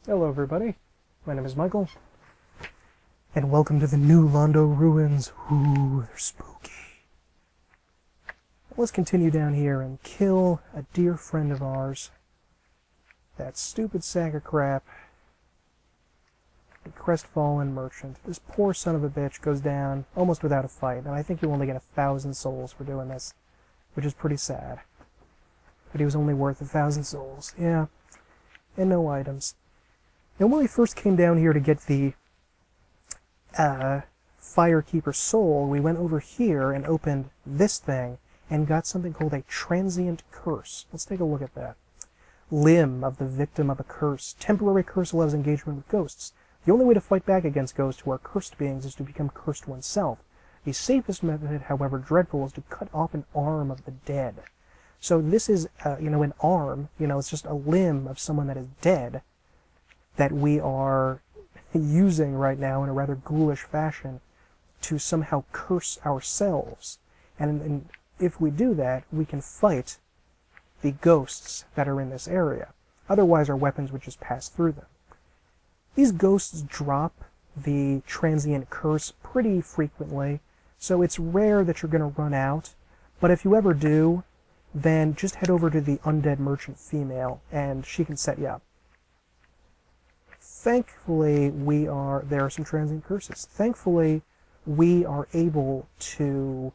Hello everybody, my name is Michael, and welcome to the new Londo ruins. Ooh, they're spooky. Let's continue down here and kill a dear friend of ours. That stupid sack of crap. The crestfallen merchant. This poor son of a bitch goes down almost without a fight, and I think you only get 1,000 souls for doing this, which is pretty sad. But he was only worth 1,000 souls, yeah, and no items. And when we first came down here to get the Firekeeper soul, we went over here and opened this thing and got something called a transient curse. Let's take a look at that. Limb of the victim of a curse. Temporary curse allows engagement with ghosts. The only way to fight back against ghosts who are cursed beings is to become cursed oneself. The safest method, however dreadful, is to cut off an arm of the dead. So this is, an arm, it's just a limb of someone that is dead that we are using right now in a rather ghoulish fashion to somehow curse ourselves. And if we do that, we can fight the ghosts that are in this area. Otherwise, our weapons would just pass through them. These ghosts drop the transient curse pretty frequently, so it's rare that you're going to run out. But if you ever do, then just head over to the Undead Merchant female, and she can set you up. Thankfully, there are some transient curses. Thankfully, we are able to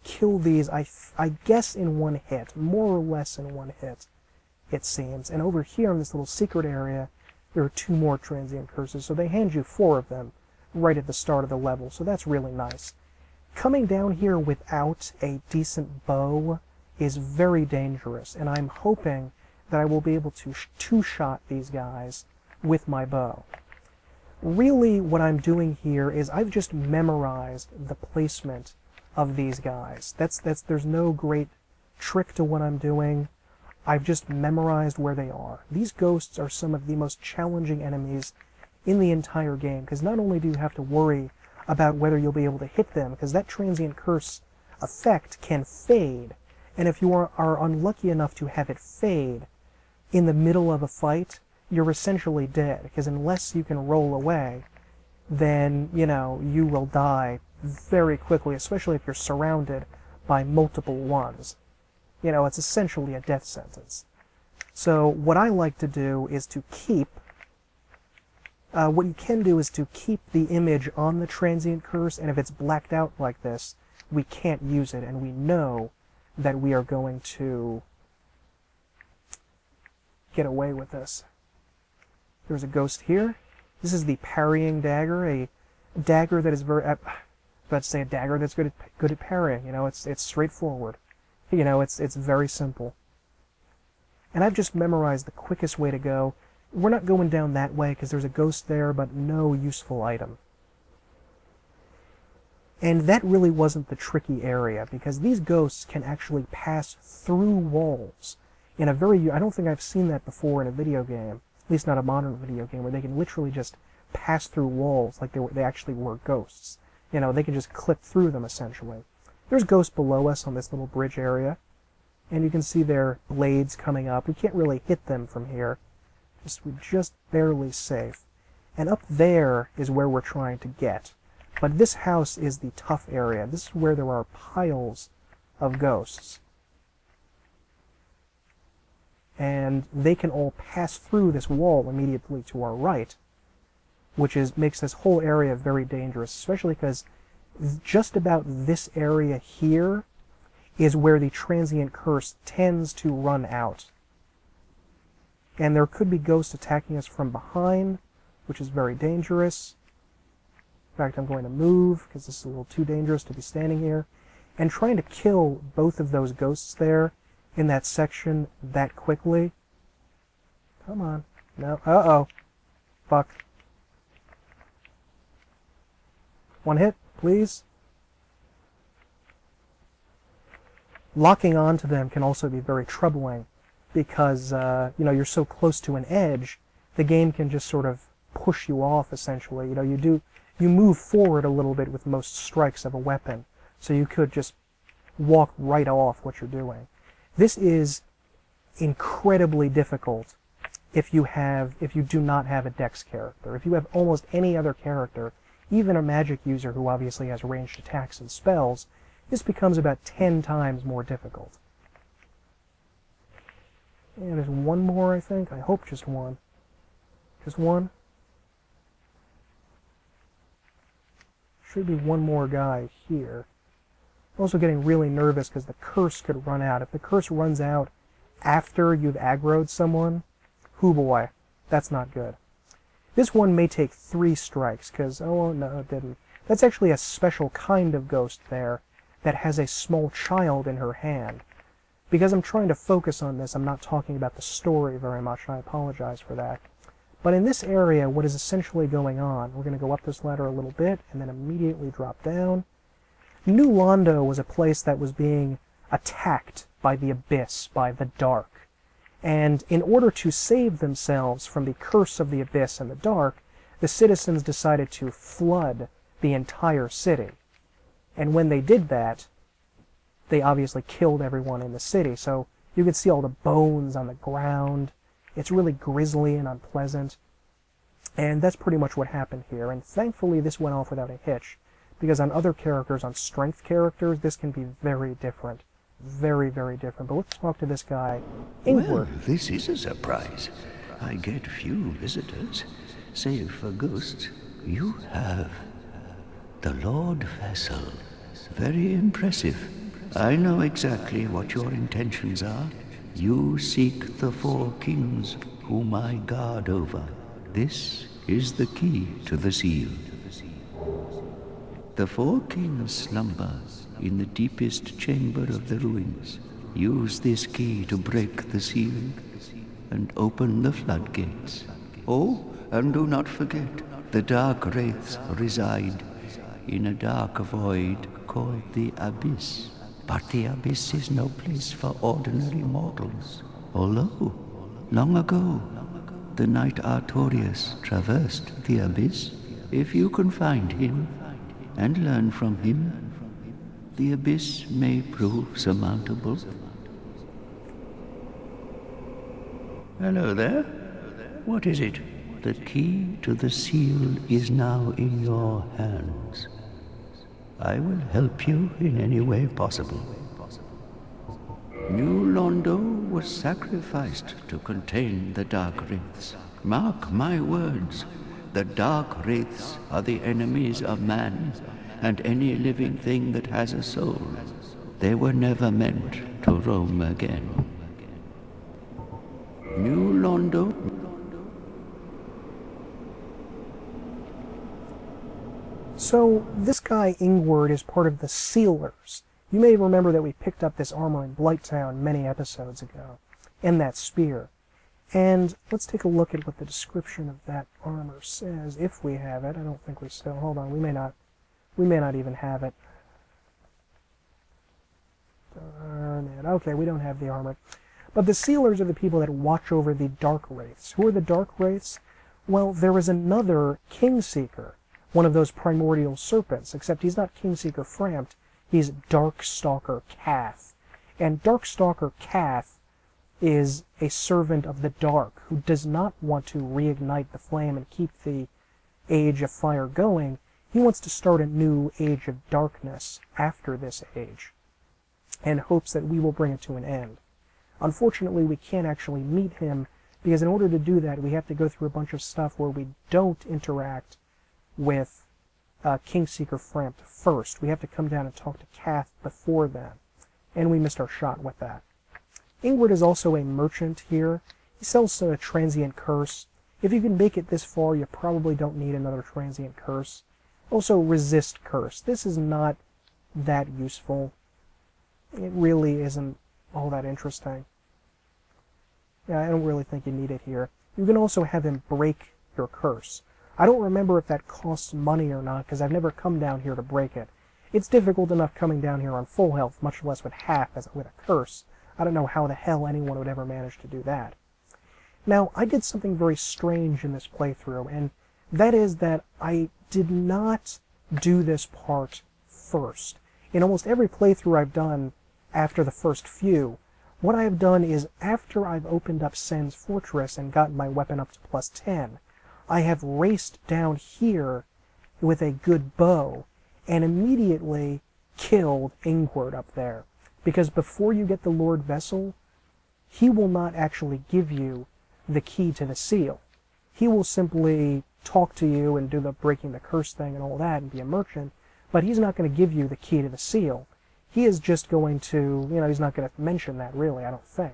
kill these, I guess, in one hit. More or less in one hit, it seems. And over here in this little secret area, there are 2 more transient curses. So they hand you 4 of them right at the start of the level. So that's really nice. Coming down here without a decent bow is very dangerous. And I'm hoping that I will be able to two-shot these guys with my bow. Really, what I'm doing here is I've just memorized the placement of these guys. There's no great trick to what I'm doing. I've just memorized where they are. These ghosts are some of the most challenging enemies in the entire game, because not only do you have to worry about whether you'll be able to hit them, because that transient curse effect can fade, and if you are unlucky enough to have it fade in the middle of a fight, you're essentially dead, because unless you can roll away, then, you will die very quickly, especially if you're surrounded by multiple ones. It's essentially a death sentence. So what I like to do is to keep, what you can do is to keep the image on the transient curse, and if it's blacked out like this, we can't use it, and we know that we are going to get away with this. There's a ghost here. This is the parrying dagger, a dagger that is a dagger that's good at parrying. It's straightforward. It's very simple. And I've just memorized the quickest way to go. We're not going down that way because there's a ghost there, but no useful item. And that really wasn't the tricky area, because these ghosts can actually pass through walls in a I don't think I've seen that before in a video game, at least not a modern video game, where they can literally just pass through walls like they actually were ghosts. They can just clip through them, essentially. There's ghosts below us on this little bridge area, and you can see their blades coming up. We can't really hit them from here. We're just barely safe. And up there is where we're trying to get. But this house is the tough area. This is where there are piles of ghosts. And they can all pass through this wall immediately to our right, which makes this whole area very dangerous, especially because just about this area here is where the transient curse tends to run out. And there could be ghosts attacking us from behind, which is very dangerous. In fact, I'm going to move, because this is a little too dangerous to be standing here. And trying to kill both of those ghosts there in that section that quickly. Come on. No. Uh-oh. Fuck. One hit, please. Locking onto them can also be very troubling, because you're so close to an edge, the game can just sort of push you off, essentially. You move forward a little bit with most strikes of a weapon, so you could just walk right off what you're doing. This is incredibly difficult if you do not have a dex character. If you have almost any other character, even a magic user who obviously has ranged attacks and spells, this becomes about 10 times more difficult. And there's one more, I think. I hope just one. Just one? Should be one more guy here. I'm also getting really nervous because the curse could run out. If the curse runs out after you've aggroed someone, hoo boy, that's not good. This one may take 3 strikes, because, oh no, it didn't. That's actually a special kind of ghost there that has a small child in her hand. Because I'm trying to focus on this, I'm not talking about the story very much, and I apologize for that. But in this area, what is essentially going on, we're going to go up this ladder a little bit, and then immediately drop down. New Londo was a place that was being attacked by the Abyss, by the Dark. And in order to save themselves from the curse of the Abyss and the Dark, the citizens decided to flood the entire city. And when they did that, they obviously killed everyone in the city. So you can see all the bones on the ground. It's really grisly and unpleasant. And that's pretty much what happened here. And thankfully this went off without a hitch, because on other characters, on strength characters, this can be very different. Very, very different. But let's talk to this guy, Ingward. Well, this is a surprise. I get few visitors. Save for ghosts. You have the Lord Vessel. Very impressive. I know exactly what your intentions are. You seek the 4 kings whom I guard over. This is the key to the seal. The 4 kings slumber in the deepest chamber of the ruins. Use this key to break the seal and open the floodgates. Oh, and do not forget, the dark wraiths reside in a dark void called the Abyss. But the Abyss is no place for ordinary mortals. Although, long ago, the knight Artorius traversed the Abyss. If you can find him and learn from him, the Abyss may prove surmountable. Hello there. What is it? The key to the seal is now in your hands. I will help you in any way possible. New Londo was sacrificed to contain the Dark Wraiths. Mark my words, the Dark Wraiths are the enemies of man and any living thing that has a soul. They were never meant to roam again. New Londo. So, this guy, Ingward, is part of the Sealers. You may remember that we picked up this armor in Blighttown many episodes ago, and that spear. And let's take a look at what the description of that armor says, if we have it. I don't think we still. Hold on, we may not even have it. Darn it. Okay, we don't have the armor. But the Sealers are the people that watch over the Dark Wraiths. Who are the Dark Wraiths? Well, there is another Kingseeker, one of those primordial serpents, except he's not Kingseeker Frampt, he's Darkstalker Cath. And Darkstalker Cath is a servant of the dark who does not want to reignite the flame and keep the age of fire going. He wants to start a new age of darkness after this age, and hopes that we will bring it to an end. Unfortunately, we can't actually meet him, because in order to do that, we have to go through a bunch of stuff where we don't interact with Kingseeker Frampt first. We have to come down and talk to Cath before then, and we missed our shot with that. Ingward is also a merchant here. He sells a transient curse. If you can make it this far, you probably don't need another transient curse. Also, resist curse. This is not that useful. It really isn't all that interesting. Yeah, I don't really think you need it here. You can also have him break your curse. I don't remember if that costs money or not, because I've never come down here to break it. It's difficult enough coming down here on full health, much less with half as with a curse. I don't know how the hell anyone would ever manage to do that. Now, I did something very strange in this playthrough, and that is that I did not do this part first. In almost every playthrough I've done after the first few, what I have done is, after I've opened up Sen's Fortress and gotten my weapon up to +10, I have raced down here with a good bow and immediately killed Ingward up there. Because before you get the Lord Vessel, he will not actually give you the key to the seal. He will simply talk to you and do the breaking the curse thing and all that and be a merchant, but he's not going to give you the key to the seal. He is just going to, he's not going to mention that really, I don't think.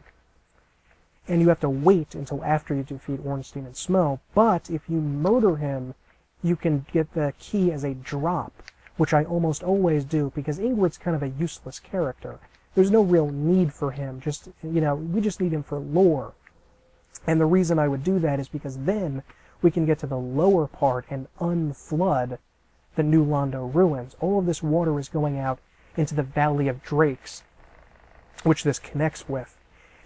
And you have to wait until after you defeat Ornstein and Smo, but if you murder him, you can get the key as a drop, which I almost always do, because Ingrid's kind of a useless character. There's no real need for him, we just need him for lore. And the reason I would do that is because then we can get to the lower part and unflood the New Londo ruins. All of this water is going out into the Valley of Drakes, which this connects with.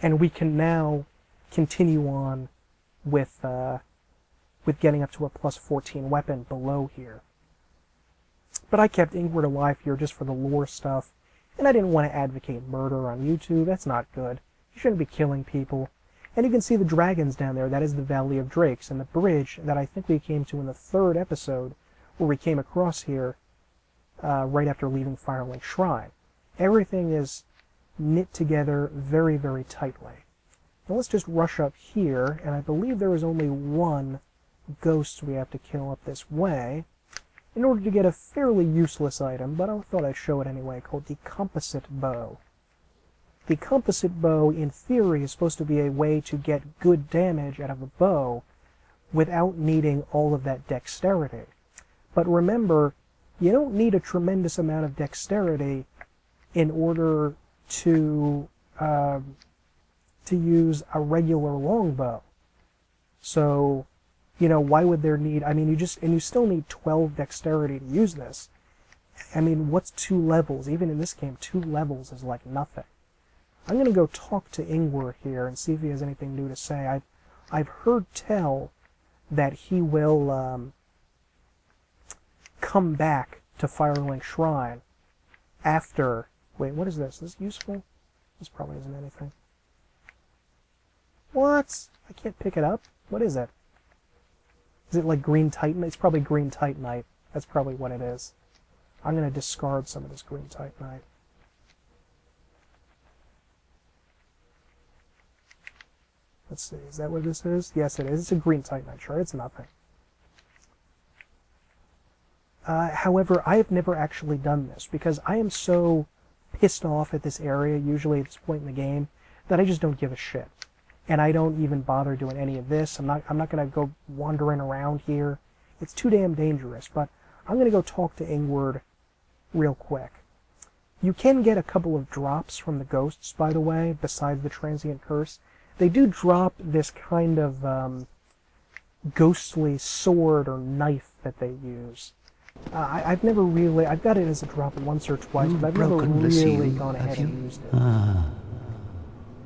And we can now continue on with getting up to a +14 weapon below here. But I kept Ingrid alive here just for the lore stuff, and I didn't want to advocate murder on YouTube. That's not good. You shouldn't be killing people. And you can see the dragons down there. That is the Valley of Drakes, and the bridge that I think we came to in the 3rd episode, where we came across here right after leaving Firelink Shrine. Everything is knit together very, very tightly. Now let's just rush up here, and I believe there is only one ghost we have to kill up this way in order to get a fairly useless item, but I thought I'd show it anyway, called the Composite Bow. The Composite Bow, in theory, is supposed to be a way to get good damage out of a bow without needing all of that dexterity. But remember, you don't need a tremendous amount of dexterity in order to use a regular longbow. So, why would there need... you still need 12 dexterity to use this. What's 2 levels? Even in this game, 2 levels is like nothing. I'm going to go talk to Ingwer here and see if he has anything new to say. I've heard tell that he will come back to Firelink Shrine after... Wait, what is this? Is this useful? This probably isn't anything. What? I can't pick it up? What is it? Is it like green titanite? It's probably green titanite. That's probably what it is. I'm going to discard some of this green titanite. Let's see, is that what this is? Yes, it is. It's a green titanite. Sure, it's nothing. However, I have never actually done this because I am so pissed off at this area, usually at this point in the game, that I just don't give a shit. And I don't even bother doing any of this. I'm not going to go wandering around here. It's too damn dangerous, but I'm going to go talk to Ingward real quick. You can get a couple of drops from the ghosts, by the way, besides the transient curse. They do drop this kind of ghostly sword or knife that they use. I've never really... I've got it as a drop once or twice, but I've never really gone ahead and used it.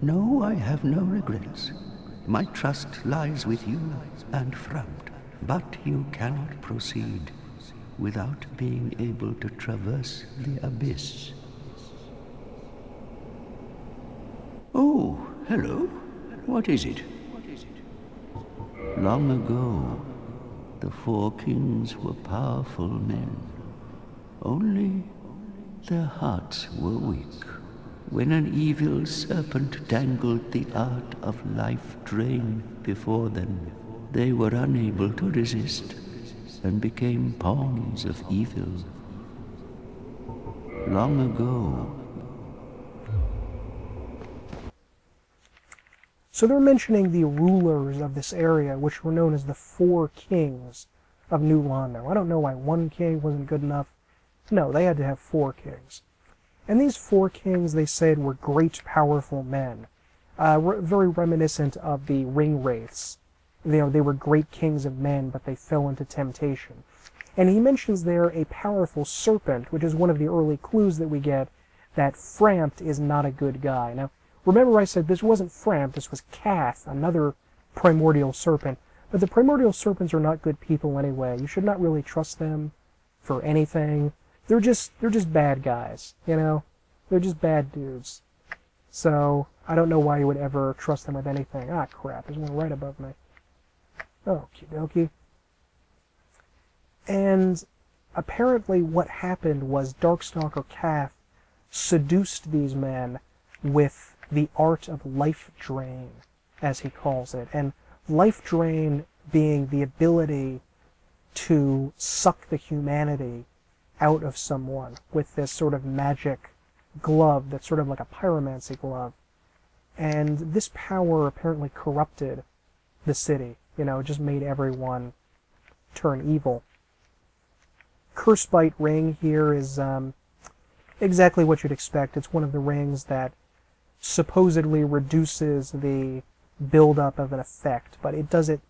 No, I have no regrets. My trust lies with you and Frout, but you cannot proceed without being able to traverse the abyss. Oh, hello. What is it? Long ago, the 4 kings were powerful men. Only their hearts were weak. When an evil serpent dangled the art of life drain before them, they were unable to resist and became pawns of evil. Long ago. So they're mentioning the rulers of this area, which were known as the 4 kings of New Londo. I don't know why 1 king wasn't good enough. No, they had to have 4 kings. And these 4 kings, they said, were great, powerful men. Very reminiscent of the ring wraiths. They were great kings of men, but they fell into temptation. And he mentions there a powerful serpent, which is one of the early clues that we get that Frampt is not a good guy. Now, remember I said this wasn't Frampt, this was Cath, another primordial serpent. But the primordial serpents are not good people anyway. You should not really trust them for anything. They're just bad guys, They're just bad dudes. So, I don't know why you would ever trust them with anything. Ah, crap, there's one right above me. Okie dokie. And apparently what happened was Darkstalker Kath seduced these men with the art of life drain, as he calls it. And life drain being the ability to suck the humanity out of someone with this sort of magic glove that's sort of like a pyromancy glove. And this power apparently corrupted the city. You know, it just made everyone turn evil. Cursebite ring here is exactly what you'd expect. It's one of the rings that supposedly reduces the buildup of an effect, but it does it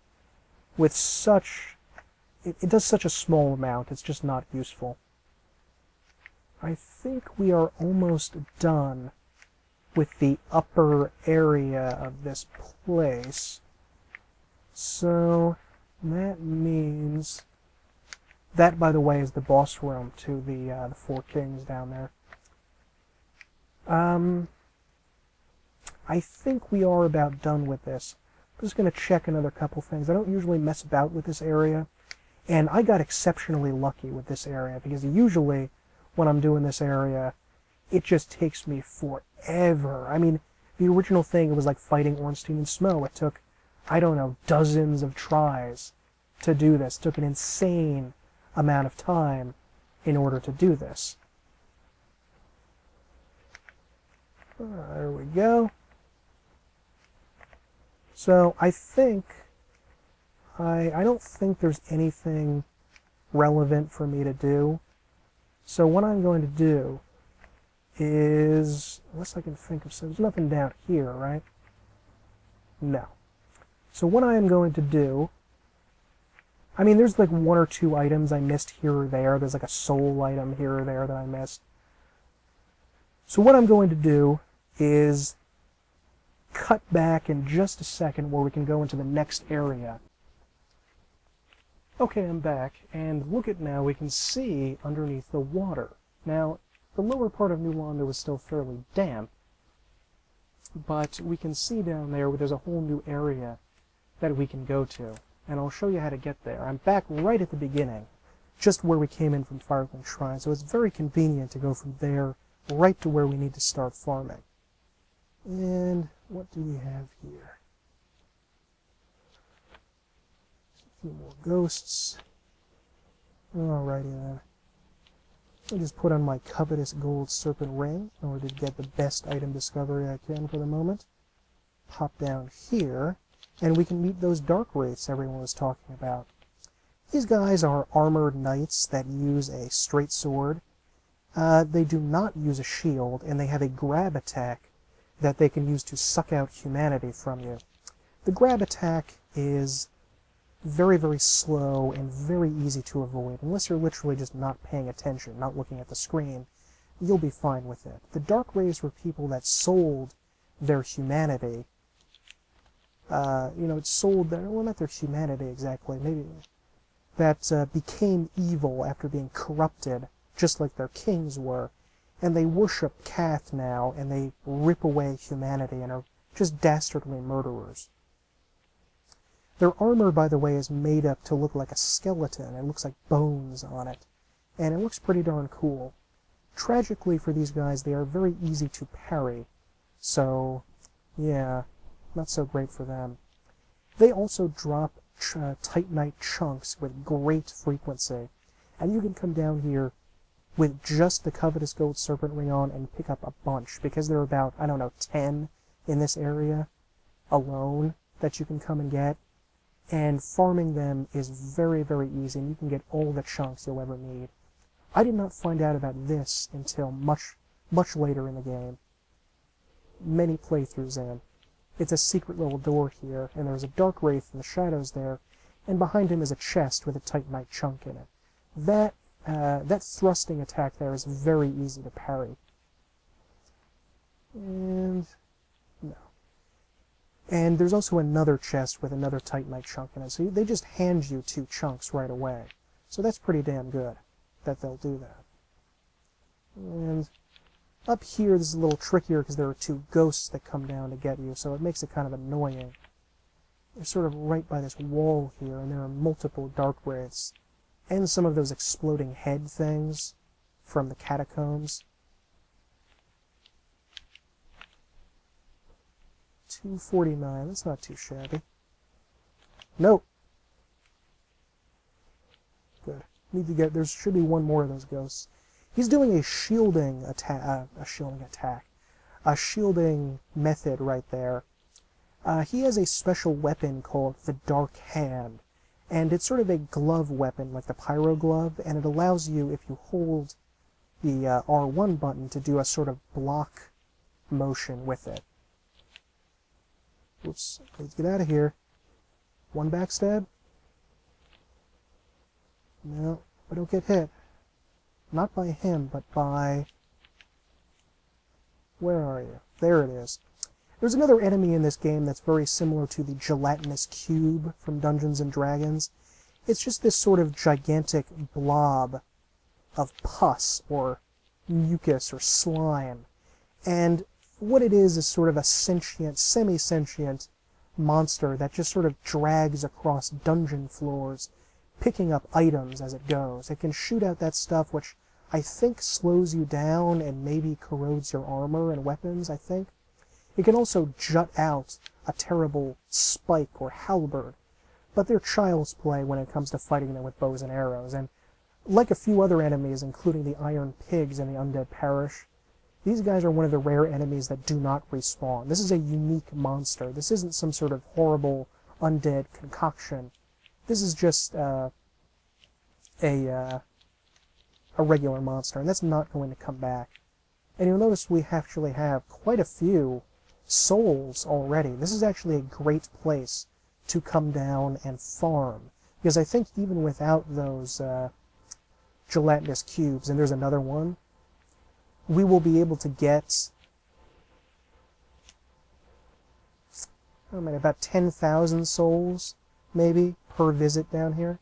with such... It does such a small amount, it's just not useful. I think we are almost done with the upper area of this place. So that means... That, by the way, is the boss room to the Four Kings down there. I think we are about done with this. I'm just going to check another couple things. I don't usually mess about with this area, and I got exceptionally lucky with this area, because usually when I'm doing this area, it just takes me forever. I mean, the original thing, it was like fighting Ornstein and Smough. It took, I don't know, dozens of tries to do this. It took an insane amount of time in order to do this. There we go. So I think I don't think there's anything relevant for me to do. So what I'm going to do is, unless I can think of some, there's nothing down here, right? No. So what I am going to do, I mean, there's like one or two items I missed here or there. There's like a soul item here or there that I missed. So what I'm going to do is cut back in just a second where we can go into the next area. Okay, I'm back, and look at now, we can see underneath the water. Now, the lower part of New Londo is still fairly damp, but we can see down there where there's a whole new area that we can go to. And I'll show you how to get there. I'm back right at the beginning, just where we came in from Fireglint Shrine, so it's very convenient to go from there right to where we need to start farming. And what do we have here? A few more ghosts. Alrighty then. I'll just put on my covetous gold serpent ring in order to get the best item discovery I can for the moment. Pop down here, and we can meet those dark wraiths everyone was talking about. These guys are armored knights that use a straight sword. They do not use a shield, and they have a grab attack that they can use to suck out humanity from you. The grab attack is very, very slow and very easy to avoid. Unless you're literally just not paying attention, not looking at the screen, you'll be fine with it. The Dark Wraiths were people that sold their humanity. Sold their, well, not their humanity exactly, maybe, that became evil after being corrupted, just like their kings were. And they worship Kath now, and they rip away humanity and are just dastardly murderers. Their armor, by the way, is made up to look like a skeleton. It looks like bones on it. And it looks pretty darn cool. Tragically for these guys, they are very easy to parry. So, yeah, not so great for them. They also drop Titanite chunks with great frequency. And you can come down here with just the covetous gold serpent ring on and pick up a bunch, because there are about, 10 in this area alone that you can come and get. And farming them is very, very easy, and you can get all the chunks you'll ever need. I did not find out about this until much, much later in the game. Many playthroughs in. It's a secret little door here, and there's a dark wraith in the shadows there, and behind him is a chest with a Titanite chunk in it. That thrusting attack there is very easy to parry. And no. And there's also another chest with another Titanite chunk in it, so they just hand you 2 chunks right away. So that's pretty damn good that they'll do that. And Up here, this is a little trickier because there are two ghosts that come down to get you, so it makes it kind of annoying. They're sort of right by this wall here, and there are multiple dark wraiths, and some of those exploding head things from the catacombs. 249, that's not too shabby. Nope. Good. Need to get, there should be one more of those ghosts. He's doing a shielding attack, a shielding method right there. He has a special weapon called the Dark Hand, and it's sort of a glove weapon, like the Pyro Glove, and it allows you, if you hold the R1 button, to do a sort of block motion with it. Oops, let's get out of here. One backstab. No, I don't get hit. Not by him, but by... Where are you? There it is. There's another enemy in this game that's very similar to the gelatinous cube from Dungeons & Dragons. It's just this sort of gigantic blob of pus, or mucus, or slime. And what it is sort of a sentient, semi-sentient monster that just sort of drags across dungeon floors, picking up items as it goes. It can shoot out that stuff which I think slows you down and maybe corrodes your armor and weapons, I think. It can also jut out a terrible spike or halberd, but they're child's play when it comes to fighting them with bows and arrows, and like a few other enemies, including the Iron Pigs and the Undead Parish, these guys are one of the rare enemies that do not respawn. This is a unique monster. This isn't some sort of horrible undead concoction. This is just a regular monster, and that's not going to come back. And you'll notice we actually have quite a few souls already. This is actually a great place to come down and farm, because I think even without those gelatinous cubes, and there's another one, we will be able to get about 10,000 souls, maybe, per visit down here.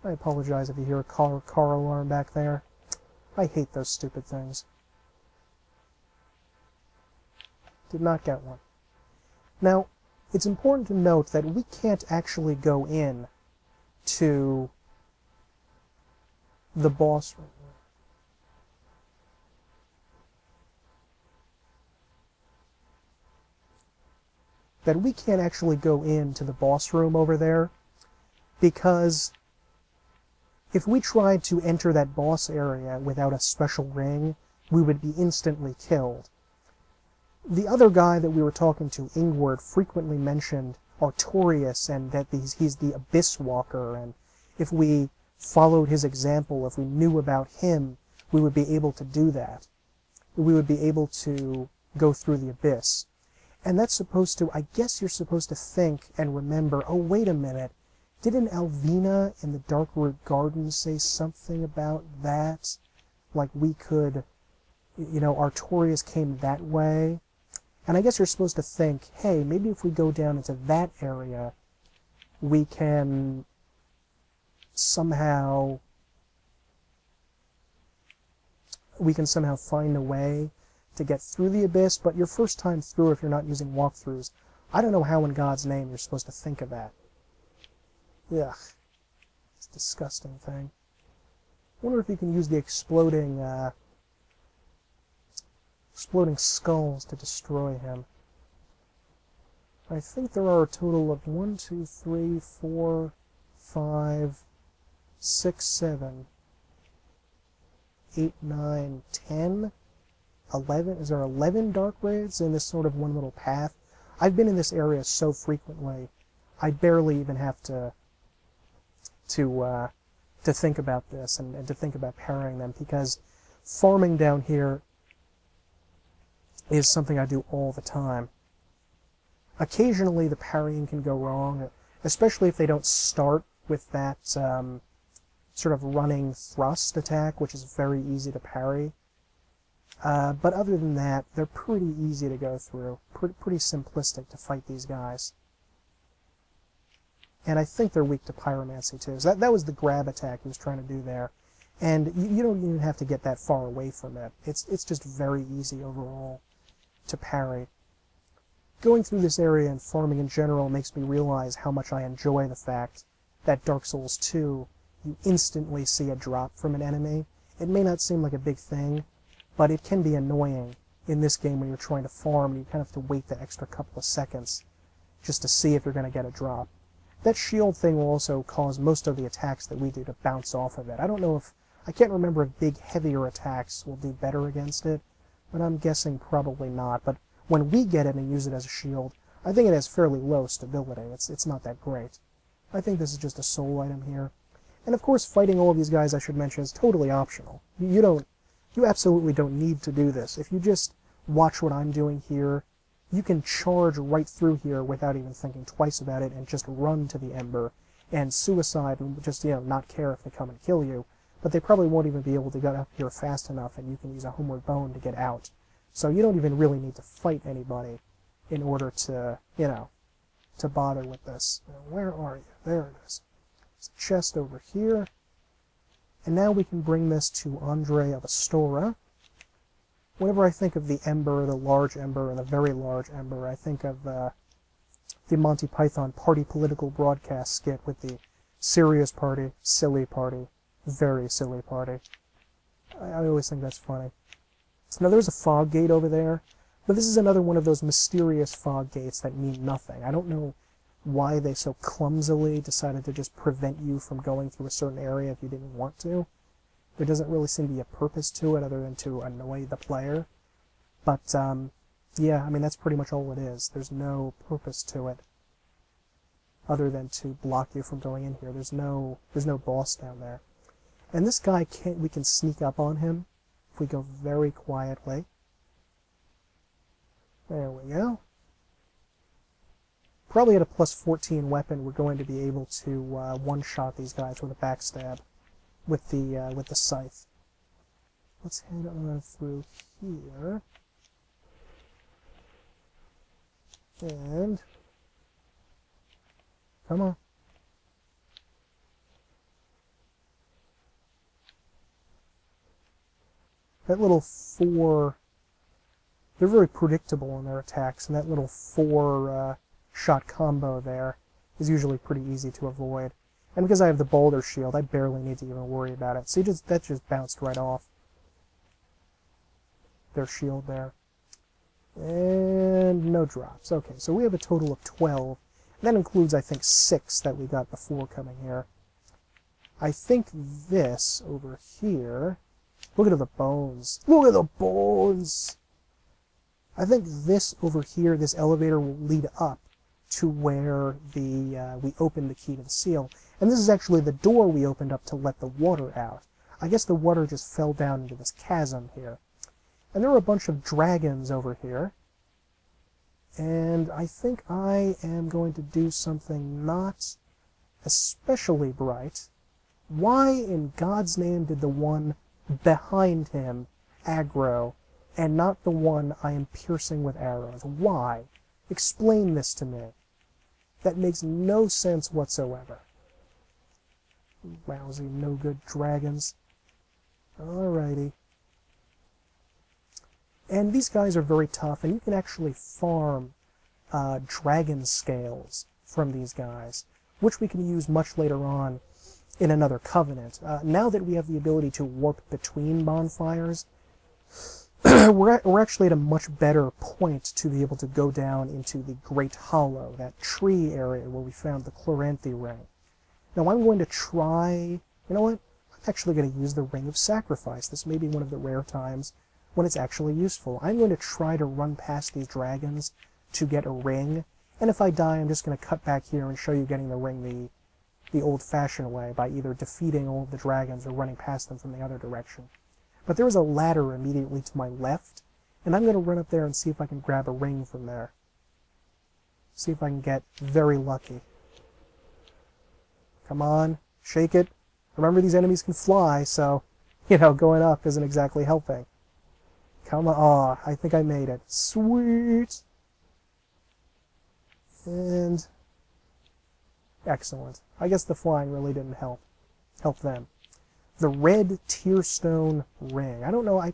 I apologize if you hear a car alarm back there. I hate those stupid things. Did not get one. Now, it's important to note that we can't actually go in to the boss room. That we can't actually go into the boss room over there, because if we tried to enter that boss area without a special ring, we would be instantly killed. The other guy that we were talking to, Ingward, frequently mentioned Artorias and that he's the Abyss Walker, and if we followed his example, if we knew about him, we would be able to do that. We would be able to go through the Abyss. And that's supposed to, I guess you're supposed to think and remember, oh, wait a minute, didn't Alvina in the Darkroot Garden say something about that? Like we could, Artorias came that way? And I guess you're supposed to think, hey, maybe if we go down into that area, we can somehow find a way to get through the Abyss, but your first time through, if you're not using walkthroughs, I don't know how in God's name you're supposed to think of that. Ugh. It's a disgusting thing. I wonder if you can use the exploding skulls to destroy him. I think there are a total of 1, 2, 3, 4, 5, 6, 7, 8, 9, 10, 11. Is there 11 dark wraiths in this sort of one little path? I've been in this area so frequently, I barely even have to think about this and to think about parrying them, because farming down here is something I do all the time. Occasionally the parrying can go wrong, especially if they don't start with that sort of running thrust attack, which is very easy to parry. But other than that, they're pretty easy to go through, pretty simplistic to fight these guys. And I think they're weak to pyromancy too. So that was the grab attack he was trying to do there. And you don't even have to get that far away from it. It's just very easy overall to parry. Going through this area and farming in general makes me realize how much I enjoy the fact that Dark Souls 2, you instantly see a drop from an enemy. It may not seem like a big thing, but it can be annoying in this game when you're trying to farm and you kind of have to wait the extra couple of seconds just to see if you're going to get a drop. That shield thing will also cause most of the attacks that we do to bounce off of it. I can't remember if big, heavier attacks will do better against it, but I'm guessing probably not. But when we get it and use it as a shield, I think it has fairly low stability. It's not that great. I think this is just a soul item here. And of course, fighting all of these guys, I should mention, is totally optional. You absolutely don't need to do this. If you just watch what I'm doing here, you can charge right through here without even thinking twice about it and just run to the Ember and suicide and just, not care if they come and kill you. But they probably won't even be able to get up here fast enough, and you can use a homeward bone to get out. So you don't even really need to fight anybody in order to, to bother with this. Now, where are you? There it is. There's a chest over here. And now we can bring this to Andre of Astora. Whenever I think of the Ember, the large Ember, and the very large Ember, I think of the Monty Python party political broadcast skit with the serious party, silly party, very silly party. I always think that's funny. Now there's a fog gate over there, but this is another one of those mysterious fog gates that mean nothing. I don't know why they so clumsily decided to just prevent you from going through a certain area if you didn't want to. There doesn't really seem to be a purpose to it other than to annoy the player. But, yeah, I mean, that's pretty much all it is. There's no purpose to it other than to block you from going in here. There's no boss down there. And this guy, we can sneak up on him if we go very quietly. There we go. Probably at a plus 14 weapon, we're going to be able to one-shot these guys with a backstab with the scythe. Let's head on through here. And come on. That little 4, they're very predictable in their attacks, and that little 4-shot combo there is usually pretty easy to avoid. And because I have the boulder shield, I barely need to even worry about it. See, that just bounced right off their shield there. And no drops. Okay, so we have a total of 12. That includes, I think, 6 that we got before coming here. I think this over here... Look at the bones. Look at the bones! I think this over here, this elevator, will lead up to where we opened the key to the seal. And this is actually the door we opened up to let the water out. I guess the water just fell down into this chasm here. And there are a bunch of dragons over here. And I think I am going to do something not especially bright. Why in God's name did the one behind him aggro, and not the one I am piercing with arrows? Why? Explain this to me. That makes no sense whatsoever. Lousy, no-good dragons. Alrighty. And these guys are very tough, and you can actually farm dragon scales from these guys, which we can use much later on in another covenant. Now that we have the ability to warp between bonfires, we're actually at a much better point to be able to go down into the Great Hollow, that tree area where we found the Chloranthy ring. Now I'm going to try... You know what? I'm actually going to use the Ring of Sacrifice. This may be one of the rare times when it's actually useful. I'm going to try to run past these dragons to get a ring, and if I die, I'm just going to cut back here and show you getting the ring the old-fashioned way, by either defeating all of the dragons or running past them from the other direction. But there is a ladder immediately to my left, and I'm going to run up there and see if I can grab a ring from there. See if I can get very lucky. Come on, shake it. Remember, these enemies can fly, so, going up isn't exactly helping. Come on. Aw, I think I made it. Sweet! And... excellent. I guess the flying really didn't help them. the red tearstone ring. I don't know, I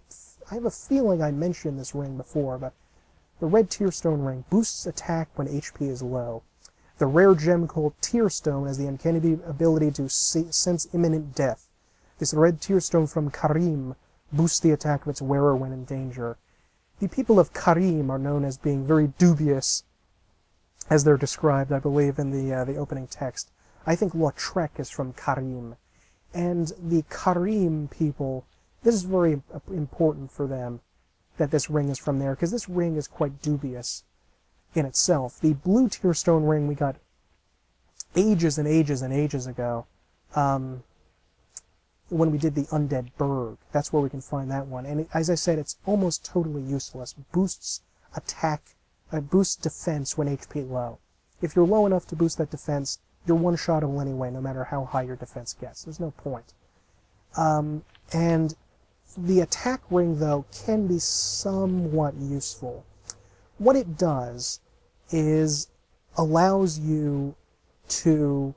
have a feeling I mentioned this ring before, but the red tearstone ring boosts attack when HP is low. The rare gem called Tearstone has the uncanny ability to sense imminent death. This red tearstone from Karim boosts the attack of its wearer when in danger. The people of Karim are known as being very dubious, as they're described, I believe, in the opening text. I think Lautrec is from Karim. And the Karim people, this is very important for them, that this ring is from there, because this ring is quite dubious in itself. The blue tearstone ring we got ages and ages and ages ago, when we did the Undead Berg. That's where we can find that one. And as I said, it's almost totally useless. Boosts attack, boosts defense when HP low. If you're low enough to boost that defense, you're one-shottable anyway, no matter how high your defense gets. There's no point. And the attack ring, though, can be somewhat useful. What it does is allows you to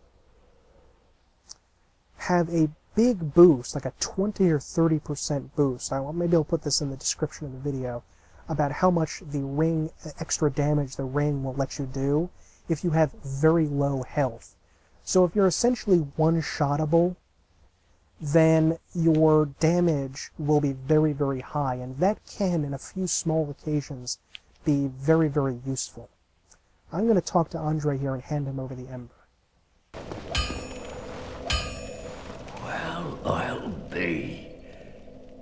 have a big boost, like a 20 or 30% boost. Maybe I'll put this in the description of the video, about how much the ring, extra damage the ring will let you do if you have very low health. So if you're essentially one-shottable, then your damage will be very, very high, and that can, in a few small occasions, be very, very useful. I'm going to talk to Andre here and hand him over the ember. Well, I'll be.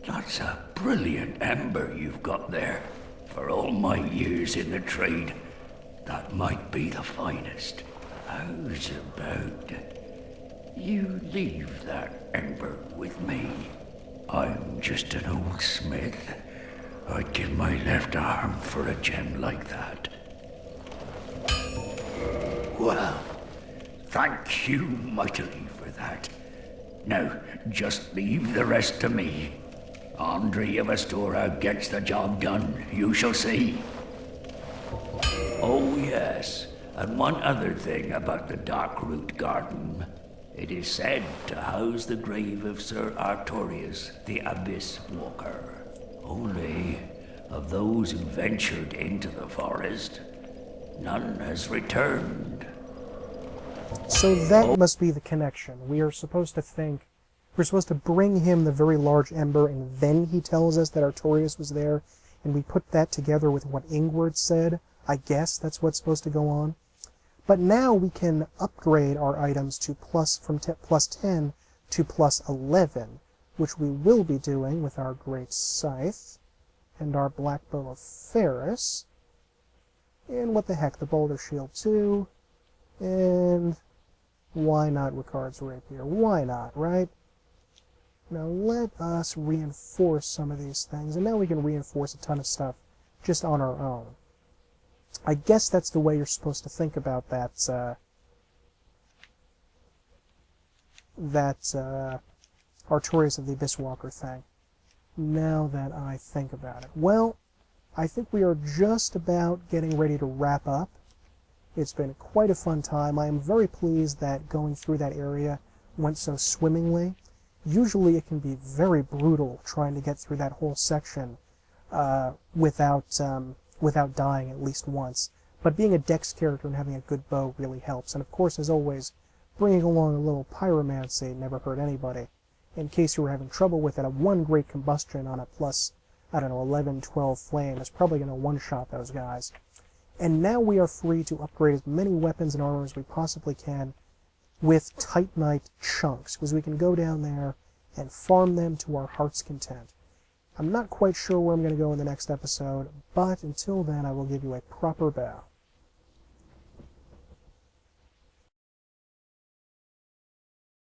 That's a brilliant ember you've got there. For all my years in the trade, that might be the finest. How's about you leave that ember with me? I'm just an old smith. I'd give my left arm for a gem like that. Well, thank you mightily for that. Now, just leave the rest to me. Andre of Astora gets the job done, you shall see. Oh yes, and one other thing about the Darkroot Garden. It is said to house the grave of Sir Artorius, the Abyss Walker. Only, of those who ventured into the forest, none has returned. So that must be the connection. We're supposed to bring him the very large ember, and then he tells us that Artorius was there, and we put that together with what Ingward said. I guess that's what's supposed to go on. But now we can upgrade our items to plus 10 to plus 11, which we will be doing with our Great Scythe and our Black Bow of Ferris. And what the heck, the Boulder Shield too. And why not Ricard's Rapier? Why not, right? Now let us reinforce some of these things, and now we can reinforce a ton of stuff just on our own. I guess that's the way you're supposed to think about that, Artorius of the Abyss Walker thing. Now that I think about it. Well, I think we are just about getting ready to wrap up. It's been quite a fun time. I am very pleased that going through that area went so swimmingly. Usually it can be very brutal trying to get through that whole section without dying at least once. But being a Dex character and having a good bow really helps. And of course, as always, bringing along a little pyromancy never hurt anybody. In case you were having trouble with it, a 1 great combustion on a plus, 11, 12 flame is probably going to one-shot those guys. And now we are free to upgrade as many weapons and armor as we possibly can with Titanite chunks, because we can go down there and farm them to our heart's content. I'm not quite sure where I'm going to go in the next episode, but until then I will give you a proper bow.